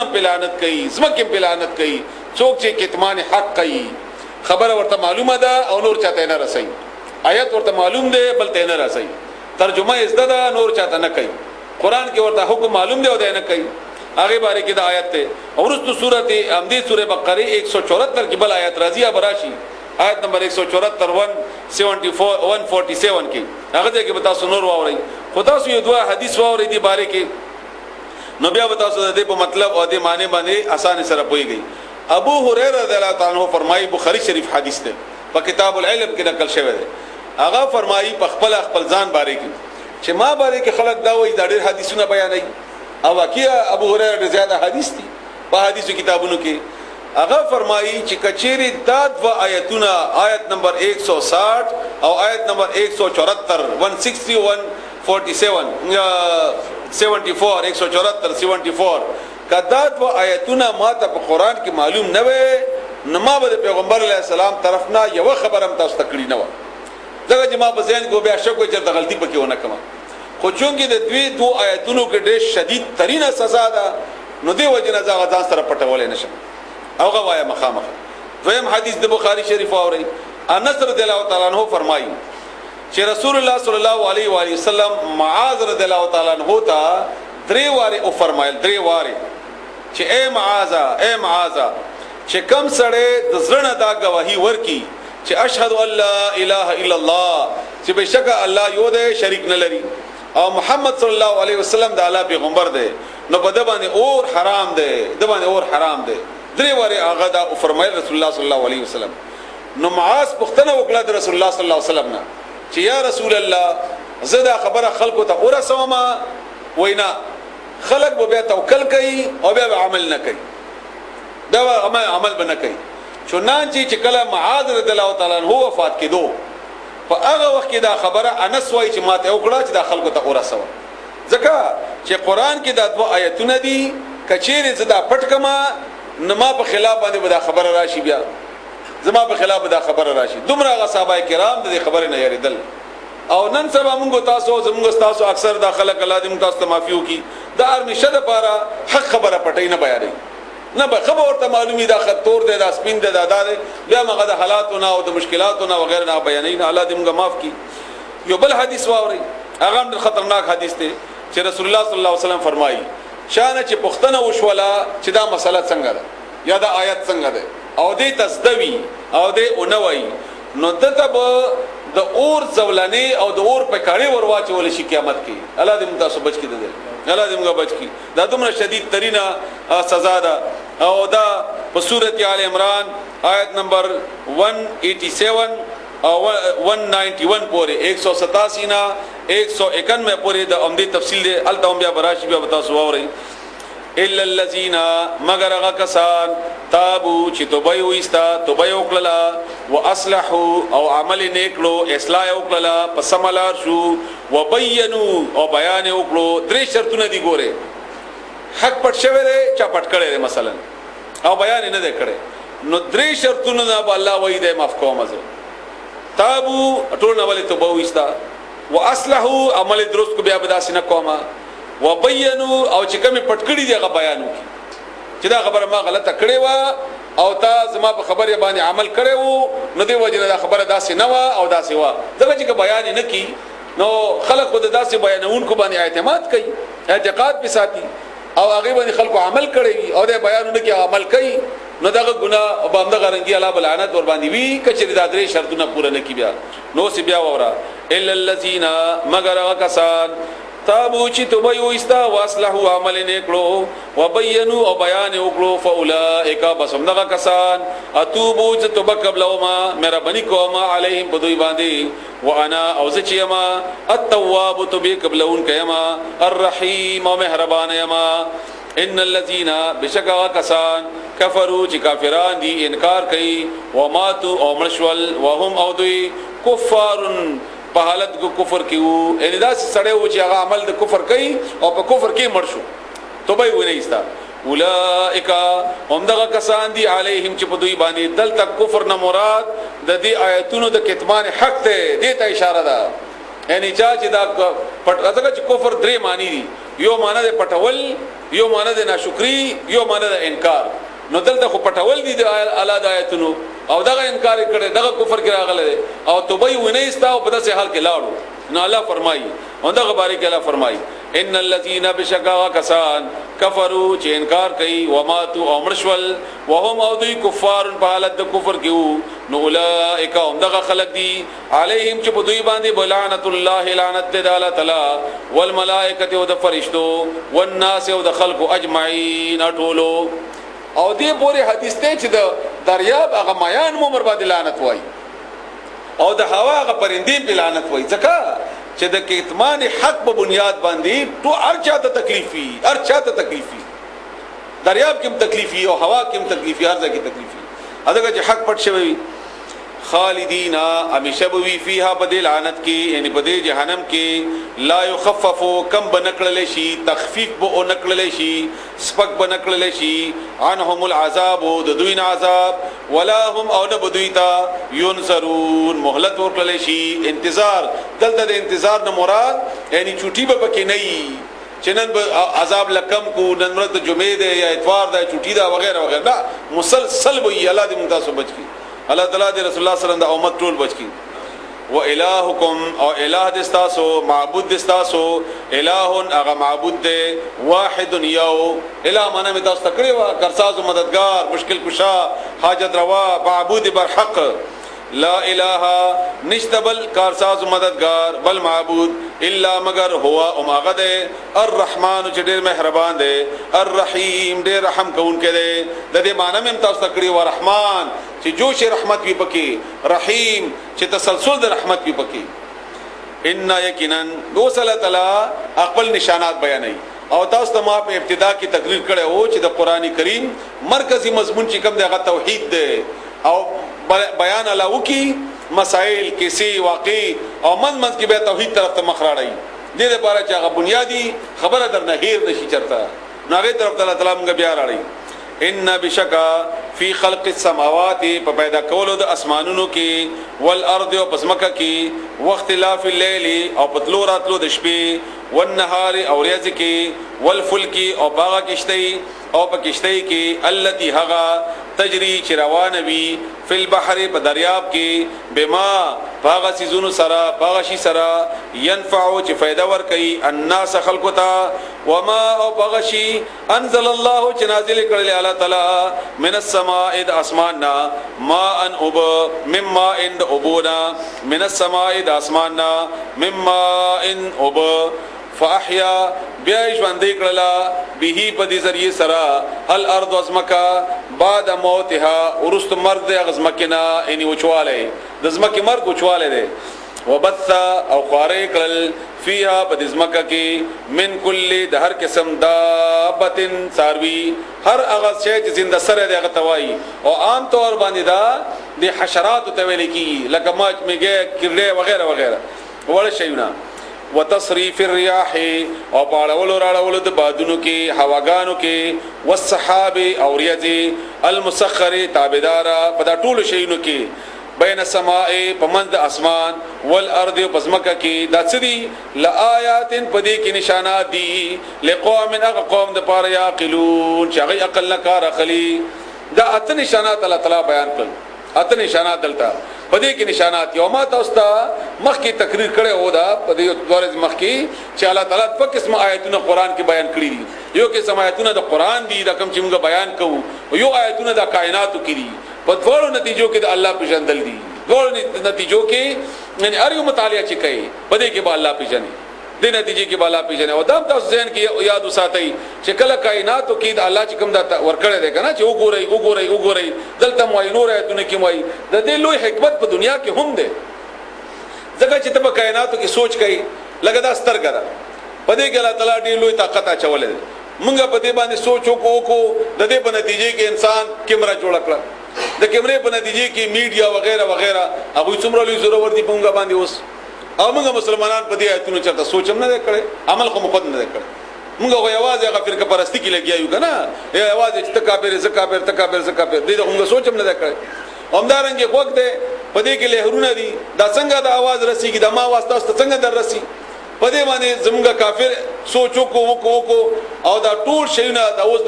په لعنت کوي زمکه په لعنت کوي څوک چې کتمان حق کوي خبره ورته معلومه ده او نور چاته نه رسي آیت ورته معلوم ده بل ته نه رسي ترجمه زده ده نور چاته نه کوي قران کې ورته حکم معلوم ده او ده نه کوي هغه باره کې د آیت ته اورستو سورته امدی سوره بقره 174 کې بل آیت راځي براشي آیت نمبر 174 147 کې هغه ځکه به تاسو نور واورئ خدا سو یو دوا حدیث واورئ دی باره کې نو بیا بتا سو د په مطلب او د معنی باندې آسان سره پويږي ابو هريره رضی الله تعالی عنہ فرمایي بخاری شریف حدیث ده په کتاب العلم کې نقل شوی دی هغه فرمایي په خپل ځان باره کې چې ما باره کې خلک دا وایي دا ډېر حدیثونه بیانوي او واقعا ابو هريره ډېر زیاته حدیث دي په حدیثو کتابونو کې هغه فرمایي چې کچيري داد و آیتونه آیت نمبر 160 او آیت نمبر 174 161 47 74 174 74 کدات و آیتونه ما ته په قران کې معلوم نه وي نو ما به پیغمبر علیه السلام طرفنا یو خبرم تاسو تکړی نه و دغه جما په ذهن کو بیا شک چې غلطی پکې ونه کما خو چونګې د دوی آیتونو کې ډېر شدید ترینه سزا ده نو دی وجنه ځان سره پټولې نشم او غوايه مخامخ دویم حدیث د بخاری شریف اوري انس رضی الله تعالی عنہ فرمایي چې رسول الله صلی الله علیه و آله وسلم معاذ رضی الله تعالی عنہ ته درې واره او فرمایل درې واره چې اے معاذ چې کم سړی د زړه دا گواہی ورکی چې اشهد ان لا اله الا الله چې بشک الله یو دی شریک نه لري او محمد صلی الله علیه وسلم د الله پیغمبر دی نو په د باندې اور حرام دی د باندې اور حرام دی درې واره هغه دا فرمایل رسول الله صلی الله علیه وسلم نو معاذ پختنه وکړه د رسول الله صلی الله علیه وسلم نه چې یا رسول الله زدا خبره خلکو ته ورسوما وینا خلق به بیا توکل کوي او بیا عمل نه کوي دا عمل به نه کوي چنانچه چې کله معاذ رضی الله تعالی عنہ وفات کېدو په هغه وخت کې دا خبره انس وایي چې ماته وکړه چې دا خلکو ته ورسوه ځکه چې قران کې دا دوه آیتونه دي کچېره زدا پټ کما نما په خلاف باندې به دا خبره راشي بیا زما په خلاف دا خبره راشي دومره صحابه کرام د خبره نه یریدل او نن سبا موږ تاسو اکثر دا خلک الله دې موږ تاسو ته معافيو کی دا ارمشه د پاره حق خبره پټي نه بیانې نه به خبر ته معلومي دا خطور دی دا سپین دی دا دار بیا مغه د حالاتونه او د مشکلاتونه وغیرہ نه بیانې نه الله دې موږ معاف کی یو بل حدیث واوري هغه ډېر خطرناک حدیث دی چې رسول الله صلی الله علیه وسلم فرمایي شانه چې پښتنه وشولا چې دا مسله څنګه ده یا دا آیت څنګه ده او دې تصدوی او دې اونوي نو دته به د اور زولانه او د اور په کاړي ورواچول شي قیامت کې الله دې موږ تاسو بچ کړي دې الله دې موږ بچ کړي دا دومره شدید ترینا سزا ده او دا په سورته آل عمران آیت نمبر 187 او 191 پورې 187 نا 191 پورې د عمدی تفصیل دی التهم بیا براشي بیا تاسو اورئ الا الذين مگر غکسان تابو چې توبه وستا توبه وکړه واصلحوا او عمل نیکلو اصلاح وکړه پسملار شو وبینوا او بیان وکړو درې شرطونه دي ګوره حق پټ شوی دی چا پټ کړی مثلا او بیان نه دی کړی نو درې شرطونه دا الله وایي د معاف کوم ازه تابو ټول نو ولې توبه وستا واصلحوا عمل درست کو بیا بداسنه کومه وبینوا او چې کوم پټکړی دی هغه بیان وکړي چې دا خبره ما غلطه کړې و او تا زما په خبره باندې عمل کړې و نو دی وجه دا خبره داسې نه و او داسې و دغه چې بیان نه کی نو خلق خود داسې بیانونکو باندې اعتماد کوي اعتقاد به ساتي او هغه باندې خلکو عمل کړي او دا بیانونه کې عمل کوي نو دغه ګناه او باندې غرنګي الله بلعنت ور باندې وی کچې دا درې شرطونه پوره نه کی بیا نو سی بیا وره الا الذين مگر کسان تابو چې توبه وستا واصلحوا عمل نیکلو وبینوا او بیان وکړو فاولائک بسمغه کسان اتوبو چې توبه قبل او ما میرا بنی کوما علیهم بدوی باندې وانا او زچیما التواب توبه قبلون کما الرحیم او مهربان یما ان الذين بشکا کسان کفروا چې کافران دي انکار کوي وماتوا او مشول وهم او دوی کفارن په حالت کو کفر کیو ان دا سړی و چې هغه عمل د کفر کوي او په کفر کې مړ شو توبه ونه ایستا اولئک هم دغه کسان دي علیهم چې په دوی باندې دلته کفر نه مراد د دې آیتونو د کتمان حق ته دې ته اشاره ده یعنی چې دا پټ ازګه چې کفر درې معنی دي یو معنی د پټول یو معنی د ناشکری یو معنی د انکار نو دلته خو پټول دي د اعلی د آیتونو او دغه انکار کړي دغه کفر کې راغله او توبې ونی استا او په داسې حال کې لاړو نو الله فرمایي او دغه بارے کې الله فرمایي ان الذين بشقا كسان كفروا چې انکار کوي وماتوا او مرشول وهم او دوی کفار په حالت د کفر کې نو اولئک هم دغه خلق دي علیهم چې په دوی باندې بلعنت الله لعنت د الله تعالی والملائکه او د فرشتو والناس او د خلق اجمعین ټولو او دې پوره حدیث ته چې د دریاب هغه میان ممر باندې لعنت وای او د هوا هغه پرندې په لعنت وای ځکه چې د کتمان حق په بنیاد باندې تو ارچا ته تکلیفي ارچا ته تکلیفي دریاب کې تکلیفي او هوا کې تکلیفي هر ځای کې تکلیفي اګه چې حق پټ شوی خالدینا همیشه به وی فیها بدل لعنت کې یعنی بدل جهنم کې لا یخفف کم بنکړل شي تخفیف به نکړل شي سپک بنکړل شي عنهم العذاب د دوی عذاب ولا هم او نه بدوی تا ينصرون مهلت ورکړل شي انتظار دلته د انتظار نه مراد یعنی چوټي به پکې نه وي چنن عذاب لکم کو نن مرت جمعه ده یا اتوار ده چوټي ده وغیرہ وغیرہ مسلسل وي الله دې متاسو بچ کی الله تعالی دې رسول الله صلی الله علیه وسلم د امت ټول بچ کی و الہکم او الہ دستاسو معبود دستاسو الہ اغه معبود دے واحد یو الہ معنی می تاسو تکړه وا کرساز مددگار مشکل کشا حاجت روا معبود برحق لا الہ نشتبل کارساز مددگار بل معبود الا مگر هو امغد الرحمن چې ډېر مهربان دی الرحیم ډېر رحم کوونکی دی د دې معنی مم تاسو تکړه وا رحمان چې جوش رحمت وي پکې رحیم چې تسلسل د رحمت وي پکې ان یقینا وصل تعالی خپل نشانات بیانوي او تاسو ته ما په ابتدا کې تقریر کړی او چې د قران کریم مرکزی مضمون چې کوم دغه توحید دی او بیان علاوه کی مسائل کیسې واقع او منځ کې به توحید طرف ته مخ راړی دې لپاره چې هغه بنیادی خبره در نه هیر نشي چرته ناغه طرف الله تعالی موږ بیا راړی ان بشکا فی خلق السماوات په پیدا کولو د اسمانونو کې والارض او پسمکه کې واختلاف الليل او پتلو راتلو د شپې والنهار او ریاض کې والفلک او باغ کشتی او په کشتی کې التي هغه تجری چې روان وي فل بحر په دریاب کې بما باغ سيزونو سرا باغ شي سرا ينفعو چې فائدہ ور کوي الناس خلقتا وما او باغ شي انزل الله چې نازل کړل الله تعالی من السماء د اسماننا ما ان اب مما ان ابونا من السماء د اسماننا مما ان اب فاحیا بیا ژوندې کړلا به په دې ذریعہ سره الارض ازمکا بعد موتها ورست مرد غزمکنا اني وچواله د زمکه مرګ وچواله ده وبث او قاره کړل فيها په دې زمکه کې من کل د هر قسم دابتن ساروي هر هغه شی چې زنده سره دغه توای او عام طور باندې دا د حشرات ته ویل کی لکه ماچ میګه کړه وغیرہ وغیرہ وړ شيونه وتصريف الرياح او باړولو راړولو د بادونو کې هواګانو کې والسحاب او ریاضي المسخر تابعدار په دا ټولو شیونو کې بین السماء پمند اسمان والارض پسمکه کې دا څدي لآیات پدې کې نشانات دي لقوم قوم د پاره یاقلون چې هغه عقل نه کار اخلي دا اته نشانات الله تعالی بیان کړل اته نشانات دلته پدې کې نشانات یو ما تاسو ته مخکې تقریر کړي او دا پدې دورې مخکې چې الله تعالی په قسم آیاتونه قران کې بیان کړي دي یو کې آیاتونه د قران دي د کوم چې موږ بیان کوو او یو آیاتونه د کائناتو کې دي په ډول نتیجو کې د الله پیژندل دي ډول نتیجو کې یعنی اړیو مطالعه چې کوي پدې کې به الله پیژني د نتیجې کې بالا پیژنه او دا تاسو ذهن کې یاد وساتئ چې کله کائناتو کې د الله چې کوم دا ورکړی دی کنه چې وګورئ دلته موي نور ایتونه کې موي د دې لوی حکمت په دنیا کې هم ده ځکه چې په کائناتو کې سوچ کوي لکه دا ستر کړه په دې کې الله تعالی ډېر لوی طاقت اچولې موږ په دې باندې سوچ وکړو د دې په نتیجې کې انسان کیمرا جوړ کړ د کیمرې په نتیجې کې میډیا وغیرہ وغیرہ هغه څومره لوی ضرورت دی په موږ باندې اوس او موږ مسلمانان په دې آیتونو چرته سوچم نه کړي عمل خو مخد نه کړي موږ خو یوازې هغه فرقه پرستی کې لګیایو کنه یوازې چې تکابر زکابر دې موږ سوچم نه کړي همدارنګه وخت ده پدې کې لهرونه دي دا څنګه د आवाज رسیږي د ما واسطه څنګه در رسی پدې باندې زمونږ کافر سوچو کو او دا ټول شیونه د اوس